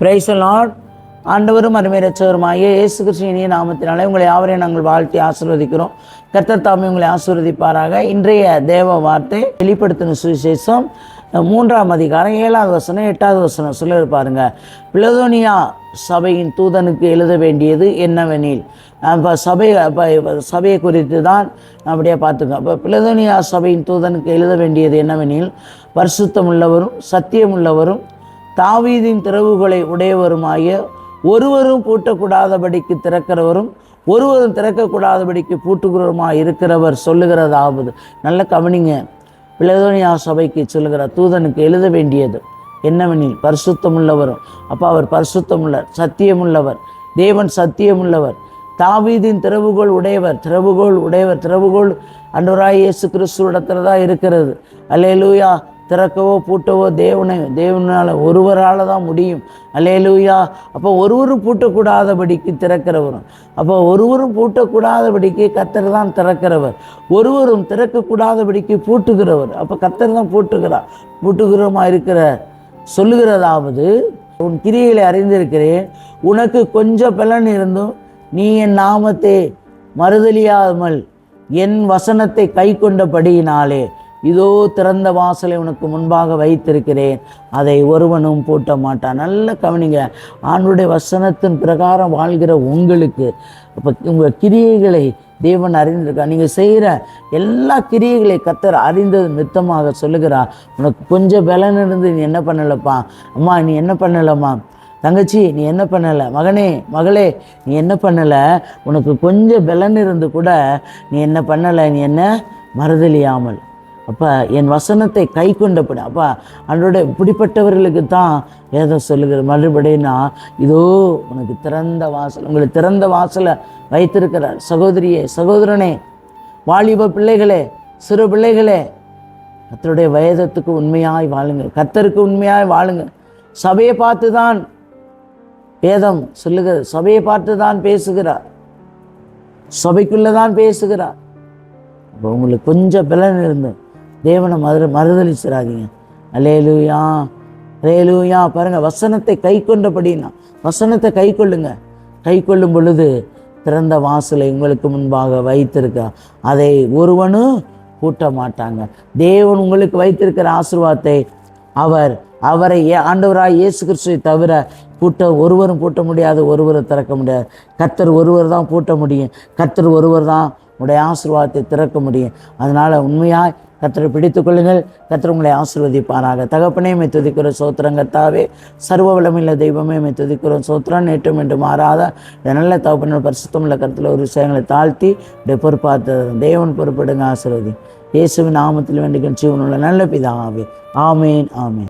Praise the Lord. ஆண்டவரும் அருமை இரட்சகருமாகிய இயேசு கிறிஸ்துவின் இனிய நாமத்தினாலே உங்களை யாவரையும் நாங்கள் வாழ்த்தி ஆசீர்வதிக்கிறோம். கர்த்தர் தாமே உங்களை ஆசீர்வதிப்பாராக. இன்றைய தேவ வார்த்தை வெளிப்படுத்தின சுவிசேஷம் 3ஆம் அதிகாரம் 7வது வசனம் 8வது வசனம் சொல்ல பாருங்க. பிலதோனியா சபையின் தூதனுக்கு எழுத வேண்டியது என்னவெனில், இப்போ சபையை குறித்து தான் அப்படியே பார்த்துக்கோங்க. இப்போ பிலதோனியா சபையின் தூதனுக்கு எழுத வேண்டியது என்னவெனில், பரிசுத்தம் உள்ளவரும் சத்தியம் உள்ளவரும் தாவீதின் திறவுகளை உடையவருமாகிய ஒருவரும் பூட்டக்கூடாதபடிக்கு திறக்கிறவரும் ஒருவரும் திறக்கக்கூடாதபடிக்கு பூட்டுகிறவருமாய் இருக்கிறவர் சொல்லுகிறதாவது. நல்ல கவனிங்க. பிலதோனியா சபைக்கு சொல்லுகிற தூதனுக்கு எழுத வேண்டியது என்னவெனில், பரிசுத்தமுள்ளவரும். அப்போ அவர் பரிசுத்தமுள்ளவர், சத்தியமுள்ளவர், தேவன் சத்தியமுள்ளவர், தாவீதின் திறவுகோல் உடையவர். திறவுகோல் ஆண்டவராகிய இயேசு கிறிஸ்துவிடத்தில் தான் இருக்கிறது. அல்லேலூயா. திறக்கவோ பூட்டவோ தேவனால் ஒருவரால் தான் முடியும். அல்லேலூயா. அப்போ ஒருவரும் பூட்டக்கூடாதபடிக்கு திறக்கிறவரும், அப்போ ஒருவரும் பூட்டக்கூடாதபடிக்கு கர்த்தர் தான் திறக்கிறவர், ஒருவரும் திறக்கக்கூடாதபடிக்கு பூட்டுகிறவர். அப்போ கர்த்தர் தான் பூட்டுகிறோமா இருக்கிற சொல்லுகிறதாவது, உன் கிரியைகளை அறிந்திருக்கிறேன், உனக்கு கொஞ்சம் பலன் இருந்தும் நீ என் நாமத்தை மறுதலியாமல் என் வசனத்தை கை கொண்டபடியினாலே இதோ திறந்த வாசலை உனக்கு முன்பாக வைத்திருக்கிறேன், அதை ஒருவனும் பூட்ட மாட்டான். நல்ல கவனிங்க. ஆண்டவருடைய வசனத்தின் பிரகாரம் வாழ்கிற உங்களுக்கு இப்போ உங்கள் கிரியைகளை தேவன் அறிந்திருக்கா. நீங்கள் செய்கிற எல்லா கிரியைகளை கர்த்தர் அறிந்தது நித்தமாக சொல்லுகிறார். உனக்கு கொஞ்சம் பலன் இருந்து நீ என்ன பண்ணலப்பா, அம்மா நீ என்ன பண்ணலம்மா, தங்கச்சி நீ என்ன பண்ணலை, மகளே நீ என்ன பண்ணலை, உனக்கு கொஞ்சம் பலன் இருந்து கூட நீ என்ன பண்ணலை, நீ என்ன மறுதலியாமல் அப்போ என் வசனத்தை கை கொண்டபடி. அப்போ அதோட இப்படிப்பட்டவர்களுக்கு தான் வேதம் சொல்லுகிற மறுபடினா, இதோ உனக்கு திறந்த வாசல், உங்களுக்கு திறந்த வாசலை வைத்திருக்கிறார். சகோதரியே, சகோதரனே, வாலிப பிள்ளைகளே, சிறு பிள்ளைகளே, கர்த்தருடைய வேதத்துக்கு உண்மையாய் வாழுங்க, கர்த்தருக்கு உண்மையாய் வாழுங்க. சபையை பார்த்து தான் வேதம் சொல்லுகிறது, சபையை பார்த்து தான் பேசுகிறார், சபைக்குள்ளே தான் பேசுகிறார். அப்போ உங்களுக்கு கொஞ்சம் பலன் இருந்து தேவனை மறுதலிச்சிடாதீங்க. அல்லேலூயா, அல்லேலூயா. பாருங்கள், வசனத்தை கை கொண்டபடினா, வசனத்தை கை கொள்ளுங்க. கை கொள்ளும் பொழுது திறந்த வாசலை உங்களுக்கு முன்பாக வைத்திருக்க, அதை ஒருவனும் பூட்ட மாட்டாங்க. தேவன் உங்களுக்கு வைத்திருக்கிற ஆசீர்வாதத்தை அவரை ஆண்டவராய் இயேசு கிறிஸ்துவை தவிர ஒருவரும் பூட்ட முடியாது, ஒருவரும் திறக்க முடியாது. கர்த்தர் ஒருவர் தான் பூட்ட முடியும், கர்த்தர் ஒருவர் தான் உடைய ஆசீர்வாதத்தை திறக்க முடியும். அதனால் உண்மையாய் கர்த்தரை பிடித்து கொள்ளுங்கள். கர்த்தர் உங்களை ஆசீர்வதிப்பாராக. தகப்பனே மை துதிக்கிறோம், சோத்திரம். கர்த்தாவே, சர்வ வல்லமையுள்ள தெய்வமே மை துதிக்கிறோம், சோத்திரம். நேற்றும் என்று மாறாத நல்ல தகப்பனோட பரிசுத்தமுள்ள கருத்தில் ஒரு விஷயங்களை தாழ்த்தி பொறுப்பாற்ற தேவன் பொறுப்படுங்க. ஆசீர்வதி. இயேசுவின் நாமத்தில் வேண்டிய ஜீவனுள்ள நல்ல பிதாவே. ஆமேன், ஆமேன்.